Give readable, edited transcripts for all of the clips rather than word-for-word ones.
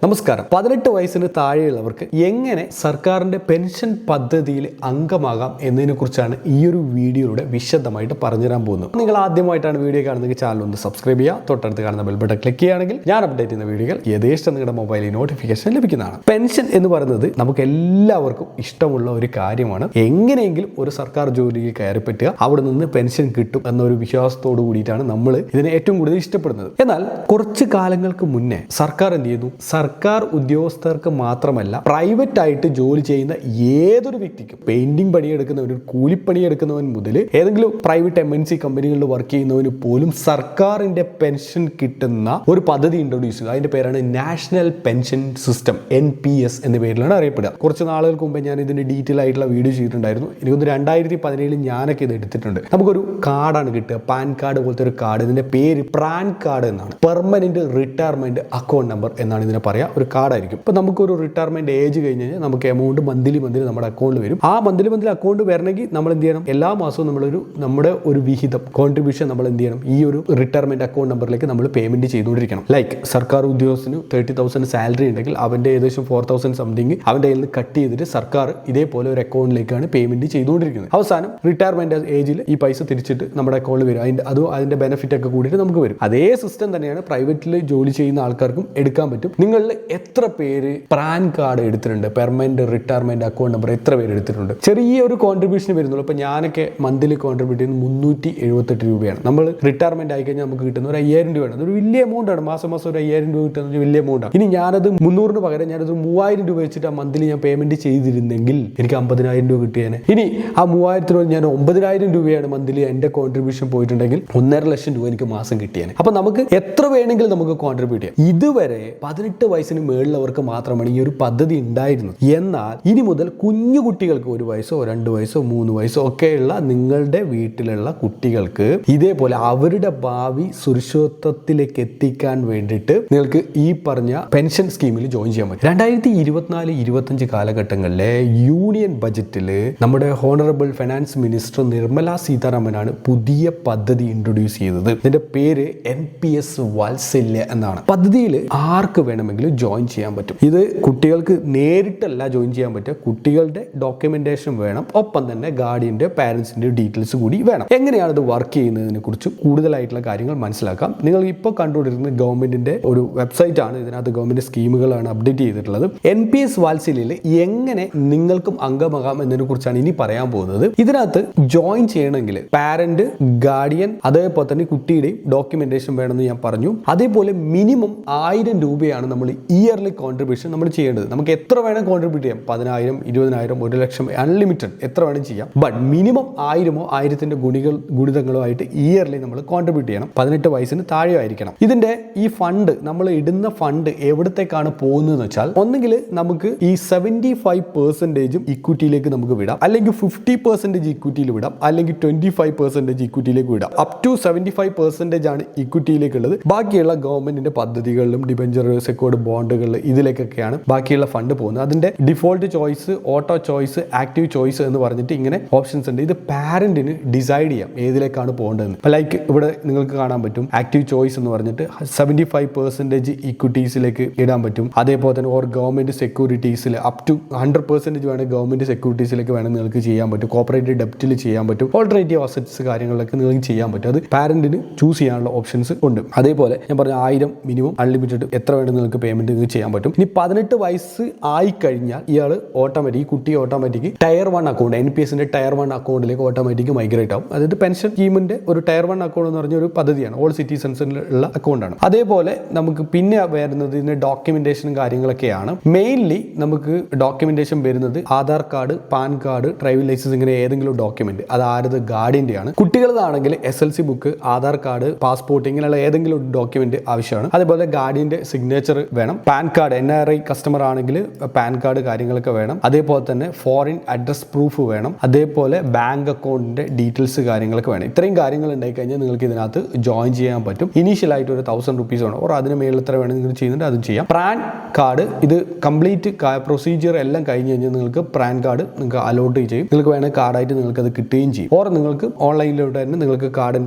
നമസ്കാരം. 18 വയസ്സിന് താഴെയുള്ളവർക്ക് എങ്ങനെ സർക്കാരിന്റെ പെൻഷൻ പദ്ധതിയിൽ അംഗമാകാം എന്നതിനെ കുറിച്ചാണ് ഈ ഒരു വീഡിയോയിലൂടെ വിശദമായിട്ട് പറഞ്ഞുതരാൻ പോകുന്നത്. നിങ്ങൾ ആദ്യമായിട്ടാണ് വീഡിയോ കാണുന്നതെങ്കിൽ ചാനൽ ഒന്ന് സബ്സ്ക്രൈബ് ചെയ്യുക. തൊട്ടടുത്ത് കാണുന്ന ബെൽ ബട്ടൺ ക്ലിക്ക് ചെയ്യുകയാണെങ്കിൽ ഞാൻ അപ്ഡേറ്റ് ചെയ്യുന്ന വീഡിയോകൾ യഥേഷ്ടം നിങ്ങളുടെ മൊബൈലിൽ നോട്ടിഫിക്കേഷൻ ലഭിക്കുന്നതാണ്. പെൻഷൻ എന്ന് പറയുന്നത് നമുക്ക് എല്ലാവർക്കും ഇഷ്ടമുള്ള ഒരു കാര്യമാണ്. എങ്ങനെയെങ്കിലും ഒരു സർക്കാർ ജോലിയിൽ കയറി പറ്റുക, അവിടെ നിന്ന് പെൻഷൻ കിട്ടും എന്നൊരു വിശ്വാസത്തോടു കൂടിയിട്ടാണ് നമ്മൾ ഇതിനെ ഏറ്റവും കൂടുതൽ ഇഷ്ടപ്പെടുന്നത്. എന്നാൽ കുറച്ച് കാലങ്ങൾക്ക് മുന്നേ സർക്കാർ എന്ത് ചെയ്യുന്നു? സർക്കാർ ഉദ്യോഗസ്ഥർക്ക് മാത്രമല്ല, പ്രൈവറ്റ് ആയിട്ട് ജോലി ചെയ്യുന്ന ഏതൊരു വ്യക്തിക്കും, പെയിന്റിംഗ് പണിയെടുക്കുന്നവൻ, കൂലിപ്പണിയെടുക്കുന്നവൻ മുതൽ ഏതെങ്കിലും പ്രൈവറ്റ് MNC കമ്പനികളിൽ വർക്ക് ചെയ്യുന്നവന് പോലും സർക്കാരിന്റെ പെൻഷൻ കിട്ടുന്ന ഒരു പദ്ധതി ഇൻട്രൊഡ്യൂസ് ചെയ്തു. അതിന്റെ പേരാണ് നാഷണൽ പെൻഷൻ സിസ്റ്റം, NPS എന്ന പേരിലാണ് അറിയപ്പെടുക. കുറച്ച് നാളുകൾക്ക് മുമ്പ് ഞാൻ ഇതിന്റെ ഡീറ്റെയിൽ ആയിട്ടുള്ള വീഡിയോ ചെയ്തിട്ടുണ്ടായിരുന്നു. എനിക്കൊന്ന് 2017 ഞാനൊക്കെ ഇത് എടുത്തിട്ടുണ്ട്. നമുക്കൊരു കാർഡാണ് കിട്ടുക, പാൻ കാർഡ് പോലത്തെ ഒരു കാർഡ്. ഇതിന്റെ പേര് പ്രാൻ കാർഡ് എന്നാണ്. പെർമനന്റ് റിട്ടയർമെന്റ് അക്കൗണ്ട് നമ്പർ എന്നാണ് ഇതിനെ പറയാം. ഒരു കാർഡായിരിക്കും. ഇപ്പൊ നമുക്കൊരു റിട്ടയർമെന്റ് ഏജ് കഴിഞ്ഞ് കഴിഞ്ഞാൽ നമുക്ക് എമൗണ്ട് മന്ത്ലി നമ്മുടെ അക്കൗണ്ടിൽ വരും. ആ മന്ത്ലി അക്കൗണ്ട് വരണമെങ്കിൽ നമ്മൾ എന്ത് ചെയ്യണം? എല്ലാ മാസവും നമ്മുടെ ഒരു വിഹിതം, കോൺട്രിബ്യൂഷൻ നമ്മൾ എന്ത് ചെയ്യണം? ഈ ഒരു റിട്ടയർമെന്റ് അക്കൗണ്ട് നമ്പറിലേക്ക് നമ്മൾ പേയ്മെന്റ് ചെയ്തുകൊണ്ടിരിക്കണം. ലൈക്ക് സർക്കാർ ഉദ്യോഗസ്ഥന് 30,000 സാലറി ഉണ്ടെങ്കിൽ അവന്റെ ഏകദേശം 4,000 സംതിങ് അവന്റെ കയ്യിൽ നിന്ന് കട്ട് ചെയ്തിട്ട് സർക്കാർ ഇതേപോലെ ഒരു അക്കൗണ്ടിലേക്കാണ് പേയ്മെന്റ് ചെയ്തുകൊണ്ടിരിക്കുന്നത്. അവസാനം റിട്ടയർമെന്റ് ഏജിൽ ഈ പൈസ തിരിച്ചിട്ട് നമ്മുടെ അക്കൗണ്ടിൽ വരും. അതിന്റെ ബെനിഫിറ്റ് ഒക്കെ കൂടിയിട്ട് നമുക്ക് വരും. അതേ സിസ്റ്റം തന്നെയാണ് പ്രൈവറ്റിൽ ജോലി ചെയ്യുന്ന ആൾക്കാർക്കും എടുക്കാൻ പറ്റും. നിങ്ങളിൽ എത്ര പേര് പാൻ കാർഡ് എടുത്തിട്ടുണ്ട്? പെർമനന്റ് റിട്ടയർമെന്റ് അക്കൗണ്ട് നമ്പർ എത്ര പേര് എടുത്തിട്ടുണ്ട്? ചെറിയൊരു കോൺട്രിബ്യൂഷൻ വരുന്നുള്ളൂ. ഇപ്പൊ ഞാനൊക്കെ മന്ത്ലി കോൺട്രിബ്യൂട്ട് ചെയ്യുന്നത് 378 രൂപയാണ്. നമ്മൾ റിട്ടയർമെന്റ് ആയി കഴിഞ്ഞാൽ നമുക്ക് കിട്ടുന്ന ഒരു 5,000 രൂപയാണ്. അതൊരു വലിയ എമൗണ്ട് ആണ്. മാസം ഒരു 5,000 രൂപ കിട്ടുന്ന വലിയ എമൗണ്ട് ആണ്. ഇനി ഞാനത് 300 പകരം ഞാനത് 3,000 രൂപ വെച്ചിട്ട് ആ മന്ത്ലി ഞാൻ പേയ്മെന്റ് ചെയ്തിരുന്നെങ്കിൽ എനിക്ക് 50,000 രൂപ കിട്ടിയേനെ. ഇനി ആ 3,000 ഞാൻ 9,000 രൂപയാണ് മന്ത്ലി എന്റെ കോൺട്രിബ്യൂഷൻ പോയിട്ടുണ്ടെങ്കിൽ 1.5 ലക്ഷം രൂപ എനിക്ക് മാസം കിട്ടിയേനെ. അപ്പൊ നമുക്ക് എത്ര വേണമെങ്കിലും നമുക്ക് കോൺട്രിബ്യൂട്ട് ചെയ്യാം. ഇതുവരെ 18 വയസ്സിന് മേളിലവർക്ക് മാത്രമാണ് ഈ ഒരു പദ്ധതി ഉണ്ടായിരുന്നത്. എന്നാൽ ഇനി മുതൽ കുഞ്ഞു കുട്ടികൾക്ക് 1 വയസ്സോ 2 വയസ്സോ 3 വയസ്സോ ഒക്കെയുള്ള നിങ്ങളുടെ വീട്ടിലുള്ള കുട്ടികൾക്ക് ഇതേപോലെ അവരുടെ ഭാവി സുരക്ഷിതത്വത്തിലേക്ക് എത്തിക്കാൻ വേണ്ടിയിട്ട് നിങ്ങൾക്ക് ഈ പറഞ്ഞ പെൻഷൻ സ്കീമിൽ ജോയിൻ ചെയ്യാൻ പറ്റും. 2024-25 കാലഘട്ടങ്ങളിലെ യൂണിയൻ ബജറ്റിൽ നമ്മുടെ ഹോണറബിൾ ഫിനാൻസ് മിനിസ്റ്റർ നിർമ്മല സീതാരാമനാണ് പുതിയ പദ്ധതി ഇൻട്രൊഡ്യൂസ് ചെയ്തത്. ഇതിന്റെ പേര് NPS വാത്സല്യ എന്നാണ്. പദ്ധതിയിൽ ആർക്ക് വേണമെങ്കിലും ജോയിൻ ചെയ്യാൻ പറ്റും. ഇത് കുട്ടികൾക്ക് നേരിട്ടല്ല ജോയിൻ ചെയ്യാൻ പറ്റുക. കുട്ടികളുടെ ഡോക്യുമെന്റേഷൻ വേണം, ഒപ്പം തന്നെ ഗാർഡിയന്റെ പാരന്റ്സിന്റെ ഡീറ്റെയിൽസ് കൂടി വേണം. എങ്ങനെയാണ് ഇത് വർക്ക് ചെയ്യുന്നതിനെ കുറിച്ച് കൂടുതലായിട്ടുള്ള കാര്യങ്ങൾ മനസ്സിലാക്കാം. നിങ്ങൾ ഇപ്പോൾ കണ്ടുകൊണ്ടിരുന്നത് ഗവൺമെന്റിന്റെ ഒരു വെബ്സൈറ്റ് ആണ്. ഇതിനകത്ത് ഗവൺമെന്റ് സ്കീമുകളാണ് അപ്ഡേറ്റ് ചെയ്തിട്ടുള്ളത്. NPS വാത്സല്യയിൽ എങ്ങനെ നിങ്ങൾക്കും അംഗമാകാം എന്നതിനെ കുറിച്ചാണ് ഇനി പറയാൻ പോകുന്നത്. ഇതിനകത്ത് ജോയിൻ ചെയ്യണമെങ്കിൽ പാരന്റ്, ഗാർഡിയൻ, അതേപോലെ തന്നെ കുട്ടിയുടെയും ഡോക്യുമെന്റേഷൻ വേണമെന്ന് ഞാൻ പറഞ്ഞു. അതേപോലെ മിനിമം 1,000 രൂപയാണ് നമ്മൾ ഇയർലി കോൺട്രിബ്യൂഷൻ നമ്മൾ ചെയ്യേണ്ടത്. നമുക്ക് എത്ര വേണം കോൺട്രിബ്യൂട്ട് ചെയ്യാം? 10,000, 20,000, 1 ലക്ഷം, അൺലിമിറ്റഡ് എത്ര വേണം ചെയ്യാം. ബട്ട് മിനിമം 1,000-ഓ 1,000-ന്റെ ഗുണിതങ്ങളോ ആയിട്ട് ഇയർലി നമ്മൾ കോൺട്രിബ്യൂട്ട് ചെയ്യണം. 18 വയസ്സിന് താഴെ ആയിരിക്കണം. ഇതിന്റെ ഈ ഫണ്ട്, നമ്മൾ ഇടുന്ന ഫണ്ട് എവിടത്തേക്കാണ് പോകുന്നതെന്ന് വെച്ചാൽ, ഒന്നുകിൽ നമുക്ക് ഈ 75% ഇക്വിറ്റിയിലേക്ക് നമുക്ക് വിടാം, അല്ലെങ്കിൽ 50% ഇക്വിറ്റിയിൽ വിടാം, അല്ലെങ്കിൽ 25% ഇക്വിറ്റിയിലേക്ക് വിടാം. അപ് ടു 75% ആണ് ഇക്വിറ്റിയിലേക്കുള്ളത്. ബാക്കിയുള്ള ഗവൺമെന്റിന്റെ പദ്ധതികളിലും ഡിബഞ്ചർ, സെക്യൂർഡ് ബോണ്ടുകളിൽ ഇതിലേക്കൊക്കെയാണ് ബാക്കിയുള്ള ഫണ്ട് പോകുന്നത്. അതിന്റെ default choice, auto choice, active choice എന്ന് പറഞ്ഞിട്ട് ഇങ്ങനെ ഓപ്ഷൻസ് ഉണ്ട്. ഇത് പാരന്റിന് ഡിസൈഡ് ചെയ്യാം ഏതിലേക്കാണ് പോകേണ്ടതെന്ന്. ലൈക്ക് ഇവിടെ നിങ്ങൾക്ക് കാണാൻ പറ്റും, ആക്റ്റീവ് ചോയ്സ് എന്ന് പറഞ്ഞിട്ട് 75% ഇക്വിറ്റീസിലേക്ക് ഇടാൻ പറ്റും. അതേപോലെ തന്നെ ഓർ ഗവൺമെന്റ് സെക്യൂരിറ്റീസിൽ അപ് ടു 100% വേണം ഗവൺമെന്റ് സെക്യൂരിറ്റീസിലേക്ക് വേണം നിങ്ങൾക്ക് ചെയ്യാൻ പറ്റും. കോർപ്പറേറ്റ് ഡെപ്റ്റിൽ ചെയ്യാൻ പറ്റും. ഓൾട്ടർനേറ്റീവ് അസറ്റ്സ് കാര്യങ്ങളിലൊക്കെ നിങ്ങൾക്ക് ചെയ്യാൻ പറ്റും. അത് പാരന്റിന് ചൂസ് ചെയ്യാനുള്ള ഓപ്ഷൻസ് ഉണ്ട്. അതേപോലെ ഞാൻ പറഞ്ഞ 1,000 മിനിമം, അൺലിമിറ്റഡ് എത്ര വേണം നിങ്ങൾക്ക് പേയ്മെന്റ് നിങ്ങൾക്ക് ചെയ്യാൻ പറ്റും. ഇനി 18 വയസ്സ് ആയി കഴിഞ്ഞാൽ ഇയാൾ ഓട്ടോമാറ്റിക്, കുട്ടി ഓട്ടോമാറ്റിക് ടയർ 1 അക്കൗണ്ട്, NPSന്റെ ടയർ 1 അക്കൗണ്ടിലേക്ക് ഓട്ടോമാറ്റിക് മൈഗ്രേറ്റ് ആവും. അതായത് പെൻഷൻ സ്കീമിന്റെ ഒരു ടയർ 1 അക്കൗണ്ട് എന്ന് പറഞ്ഞ ഒരു പദ്ധതിയാണ്. ഓൾ സിറ്റിസൺസിനുള്ള അക്കൗണ്ടാണ്. അതേപോലെ നമുക്ക് പിന്നെ വരുന്നത് ഇതിന്റെ ഡോക്യുമെന്റേഷനും കാര്യങ്ങളൊക്കെയാണ്. മെയിൻലി നമുക്ക് ഡോക്യുമെന്റേഷൻ വരുന്നത് Aadhaar card, PAN card, driving licence, ഇങ്ങനെ ഏതെങ്കിലും ഡോക്യുമെന്റ്. അത് ആരത്? ഗാർഡിയന്റെയാണ്. കുട്ടികളാണെങ്കിൽ SLC book, Aadhaar card, passport, ഇങ്ങനെയുള്ള ഏതെങ്കിലും ഡോക്യുമെന്റ് ആവശ്യമാണ്. അതേപോലെ ഗാർഡിയന്റെ സിഗ്നേച്ചർ വേണം. പാൻ കാർഡ്, NRI കസ്റ്റമർ ആണെങ്കിൽ പാൻ കാർഡ് കാര്യങ്ങളൊക്കെ വേണം. അതേപോലെ തന്നെ ഫോറിൻ അഡ്രസ് പ്രൂഫ് വേണം. അതേപോലെ ബാങ്ക് അക്കൗണ്ടിന്റെ ഡീറ്റെയിൽസ് കാര്യങ്ങളൊക്കെ വേണം. ഇത്രയും കാര്യങ്ങൾ ഉണ്ടായി കഴിഞ്ഞാൽ നിങ്ങൾക്ക് ഇതിനകത്ത് ജോയിൻ ചെയ്യാൻ പറ്റും. ഇനീഷ്യലായിട്ട് ഒരു 1,000 റുപ്പീസ് വേണം, ഓർ അതിന് മേളിൽ എത്ര വേണം നിങ്ങൾ ചെയ്യുന്നുണ്ട് അതും ചെയ്യാം. പാൻ കാർഡ്, ഇത് കംപ്ലീറ്റ് പ്രൊസീജിയർ എല്ലാം കഴിഞ്ഞ് കഴിഞ്ഞാൽ നിങ്ങൾക്ക് പാൻ കാർഡ് നിങ്ങൾക്ക് അലോട്ട് ചെയ്യും. നിങ്ങൾക്ക് വേണമെങ്കിൽ കാർഡായിട്ട് നിങ്ങൾക്ക് അത് കിട്ടുകയും ചെയ്യും. ഓർ നിങ്ങൾക്ക് ഓൺലൈനിലോട്ട് തന്നെ നിങ്ങൾക്ക് കാർഡ്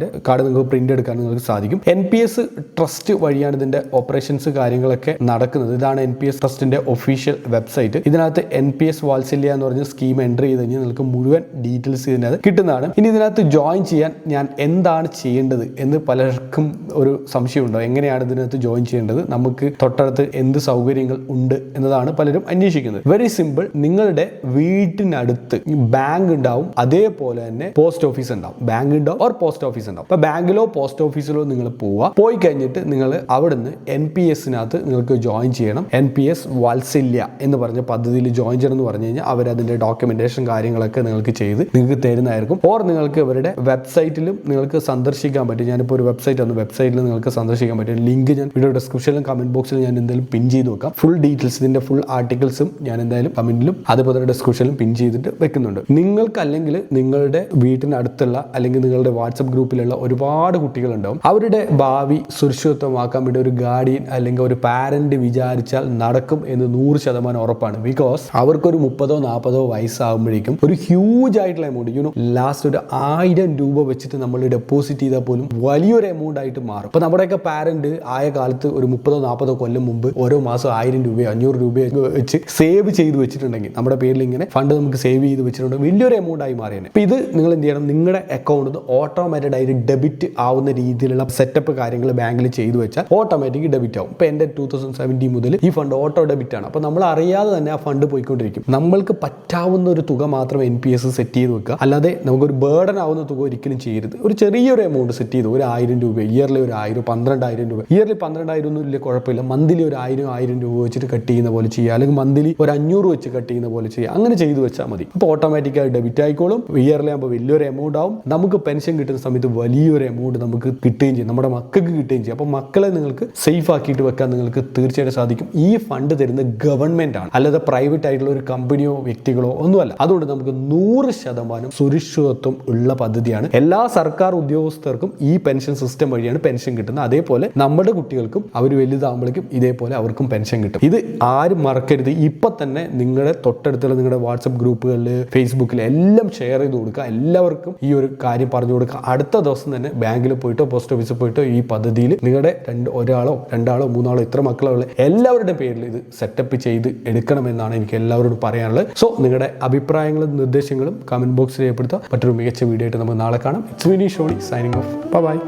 നിങ്ങൾക്ക് പ്രിന്റ് എടുക്കാൻ നിങ്ങൾക്ക് സാധിക്കും. NPS ട്രസ്റ്റ് വഴിയാണ് ഇതിന്റെ ഓപ്പറേഷൻസ് കാര്യങ്ങളൊക്കെ നടക്കുന്നത്. ഇതാണ് NPS ട്രസ്റ്റിന്റെ ഒഫീഷ്യൽ വെബ്സൈറ്റ്. ഇതിനകത്ത് NPS വാത്സല്യ എന്ന് പറഞ്ഞ സ്കീം എൻട്രി ചെയ്ത് കഴിഞ്ഞാൽ നിങ്ങൾക്ക് മുഴുവൻ ഡീറ്റെയിൽസ് ഇതിനകത്ത് കിട്ടുന്നതാണ്. ഇനി ഇതിനകത്ത് ജോയിൻ ചെയ്യാൻ ഞാൻ എന്താണ് ചെയ്യേണ്ടത് എന്ന് പലർക്കും ഒരു സംശയമുണ്ടോ. എങ്ങനെയാണ് ഇതിനകത്ത് ജോയിൻ ചെയ്യേണ്ടത്, നമുക്ക് തൊട്ടടുത്ത് എന്ത് സൗകര്യങ്ങൾ ഉണ്ട് എന്നതാണ് പലരും അന്വേഷിക്കുന്നത്. Very simple. നിങ്ങളുടെ വീട്ടിനടുത്ത് ബാങ്ക് ഉണ്ടാവും, അതേപോലെ തന്നെ പോസ്റ്റ് ഓഫീസ് ഉണ്ടാവും. ബാങ്ക് ഉണ്ടാവും ഓർ പോസ്റ്റ് ഓഫീസ് ഉണ്ടാവും. അപ്പൊ ബാങ്കിലോ പോസ്റ്റ് ഓഫീസിലോ നിങ്ങൾ പോവുക. പോയി കഴിഞ്ഞിട്ട് നിങ്ങൾ അവിടുന്ന് NPSനകത്ത് നിങ്ങൾക്ക് ജോയിൻ ചെയ്യണം. NPS വാത്സല്യ എന്ന് പറഞ്ഞ പദ്ധതിയിൽ ജോയിൻ ചെയ്യണം എന്ന് പറഞ്ഞു കഴിഞ്ഞാൽ അവരതിന്റെ ഡോക്യുമെന്റേഷൻ കാര്യങ്ങളൊക്കെ നിങ്ങൾക്ക് ചെയ്ത് നിങ്ങൾക്ക് തരുന്നതായിരിക്കും. ഓർ നിങ്ങൾക്ക് അവരുടെ വെബ്സൈറ്റിലും നിങ്ങൾക്ക് സന്ദർശിക്കാൻ പറ്റും. ഞാനിപ്പോൾ ഒരു വെബ്സൈറ്റ് ആണ്, വെബ്സൈറ്റിൽ നിങ്ങൾക്ക് സന്ദർശിക്കാൻ പറ്റും. ലിങ്ക് ഞാൻ വീഡിയോ ഡിസ്ക്രിപ്ഷനിലും കമന്റ് ബോക്സിലും ഞാൻ എന്തായാലും പിൻ ചെയ്ത് വെക്കാം. ഫുൾ ഡീറ്റെയിൽസ്, ഇതിന്റെ ഫുൾ ആർട്ടിക്കിൾസും ഞാൻ എന്തായാലും കമന്റിലും അതുപോലെ ഡിസ്ക്രിപ്ഷനിലും പിൻ ചെയ്തിട്ട് വെക്കുന്നുണ്ട്. നിങ്ങൾക്ക് അല്ലെങ്കിൽ നിങ്ങളുടെ വീട്ടിനടുത്തുള്ള അല്ലെങ്കിൽ നിങ്ങളുടെ വാട്സപ്പ് ഗ്രൂപ്പിലുള്ള ഒരുപാട് കുട്ടികളുണ്ടാവും. അവരുടെ ഭാവി സുരക്ഷിതമാക്കാൻ വേണ്ടി ഒരു ഗാർഡിയൻ അല്ലെങ്കിൽ ഒരു പാരന്റ് വിചാരിച്ചാൽ നടക്കും എന്ന് 100% ഉറപ്പാണ്. ബിക്കോസ് അവർക്കൊരു 30-40 വയസ്സാകുമ്പോഴേക്കും ഒരു ഹ്യൂജ് ആയിട്ടുള്ള എമൗണ്ട് ലാസ്റ്റ് ഒരു 1000 രൂപ വെച്ചിട്ട് നമ്മൾ ഡെപ്പോസിറ്റ് ചെയ്താൽ പോലും വലിയൊരു എമൗണ്ട് ആയിട്ട് മാറും. അപ്പൊ നമ്മുടെയൊക്കെ പാരന്റ് ആയ കാലത്ത് ഒരു 30-40 കൊല്ലം മുമ്പ് ഓരോ മാസം 1000 രൂപയോ 500 രൂപയോ വെച്ച് സേവ് ചെയ്ത് വെച്ചിട്ടുണ്ടെങ്കിൽ നമ്മുടെ പേരിൽ ഇങ്ങനെ ഫണ്ട് നമുക്ക് സേവ് ചെയ്ത് വെച്ചിട്ടുണ്ടെങ്കിൽ വലിയൊരു എമൗണ്ട് ആയി മാറിയാണ്. അപ്പൊ ഇത് നിങ്ങൾ എന്ത് ചെയ്യണം, നിങ്ങളുടെ അക്കൗണ്ടിൽ നിന്ന് ഓട്ടോമാറ്റഡ് ആയിട്ട് ഡെബിറ്റ് ആവുന്ന രീതിയിലുള്ള സെറ്റപ്പ് കാര്യങ്ങൾ ബാങ്കിൽ ചെയ്തു വെച്ചാൽ ഓട്ടോമാറ്റിക് ഡെബിറ്റ് ആവും. ഇപ്പൊ എന്റെ 2017 മുതൽ ഈ ഫണ്ട് ഓട്ടോ ഡെബിറ്റ് ആണ്. അപ്പൊ നമ്മൾ അറിയാതെ തന്നെ ആ ഫണ്ട് പോയിക്കൊണ്ടിരിക്കും. നമ്മൾക്ക് പറ്റാവുന്ന ഒരു തുക മാത്രം NPS സെറ്റ് ചെയ്ത് വെക്കുക. അല്ലാതെ നമുക്കൊരു ബേർഡൻ ആവുന്ന തുക ഒരിക്കലും ചെയ്യരുത്. ഒരു ചെറിയൊരു എമൗണ്ട് സെറ്റ് ചെയ്ത് ഒരു 1000 രൂപ, ഇയർലി ഒരു 1000, 12,000 രൂപ. ഇയർലി 12,000 ഒന്നും ഇല്ല, കുഴപ്പമില്ല. മന്ത്ലി ഒരു 1000 രൂപ വെച്ചിട്ട് കട്ട് ചെയ്യുന്ന പോലെ ചെയ്യുക, അല്ലെങ്കിൽ മന്ത്ലി ഒരു 500 വെച്ച് കട്ട് ചെയ്യുന്ന പോലെ ചെയ്യുക. അങ്ങനെ ചെയ്തു വെച്ചാൽ മതി. അപ്പോൾ ഓട്ടോമാറ്റിക്കായി ഡെബിറ്റ് ആയിക്കോളും. ഇയർലി ആകുമ്പോൾ വലിയൊരു എമൗണ്ട് ആവും. നമുക്ക് പെൻഷൻ കിട്ടുന്ന സമയത്ത് വലിയൊരു എമൗണ്ട് നമുക്ക് കിട്ടുകയും ചെയ്യും, നമ്മുടെ മക്കൾക്ക് കിട്ടുകയും ചെയ്യും. അപ്പോൾ മക്കളെ നിങ്ങൾക്ക് സേഫ് ആക്കിയിട്ട് വെക്കാൻ നിങ്ങൾക്ക് തീർച്ചയായിട്ടും സാധിക്കും. ഈ ഫണ്ട് തരുന്ന ഗവൺമെന്റ് ആണ്, അല്ലാതെ പ്രൈവറ്റ് ആയിട്ടുള്ള ഒരു കമ്പനിയോ വ്യക്തികളോ ഒന്നുമല്ല. അതുകൊണ്ട് നമുക്ക് 100% സുരക്ഷിതത്വം ഉള്ള പദ്ധതിയാണ്. എല്ലാ സർക്കാർ ഉദ്യോഗസ്ഥർക്കും ഈ പെൻഷൻ സിസ്റ്റം വഴിയാണ് പെൻഷൻ കിട്ടുന്നത്. അതേപോലെ നമ്മുടെ കുട്ടികൾക്കും അവർ വലുതാകുമ്പോഴേക്കും ഇതേപോലെ അവർക്കും പെൻഷൻ കിട്ടും. ഇത് ആരും മറക്കരുത്. ഇപ്പൊ തന്നെ നിങ്ങളുടെ തൊട്ടടുത്തുള്ള നിങ്ങളുടെ വാട്സപ്പ് ഗ്രൂപ്പുകളിൽ, ഫേസ്ബുക്കിൽ എല്ലാം ഷെയർ ചെയ്ത് കൊടുക്കുക. എല്ലാവർക്കും ഈ ഒരു കാര്യം പറഞ്ഞു കൊടുക്കുക. അടുത്ത ദിവസം തന്നെ ബാങ്കിൽ പോയിട്ടോ പോസ്റ്റ് ഓഫീസിൽ പോയിട്ടോ ഈ പദ്ധതിയിൽ നിങ്ങളുടെ ഒരാളോ 2ആളോ 3ആളോ ഇത്ര മക്കളോ ഉള്ള എല്ലാവരുടെ പേരിൽ ഇത് സെറ്റപ്പ് ചെയ്ത് എടുക്കണമെന്നാണ് എനിക്ക് എല്ലാവരോടും പറയാനുള്ളത്. സോ നിങ്ങളുടെ അഭിപ്രായങ്ങളും നിർദ്ദേശങ്ങളും കമന്റ് ബോക്സിൽ രേഖപ്പെടുത്തുക. മറ്റൊരു മികച്ച വീഡിയോ ആയിട്ട് നമുക്ക് നാളെ കാണാം. It's me Shoni signing off. By.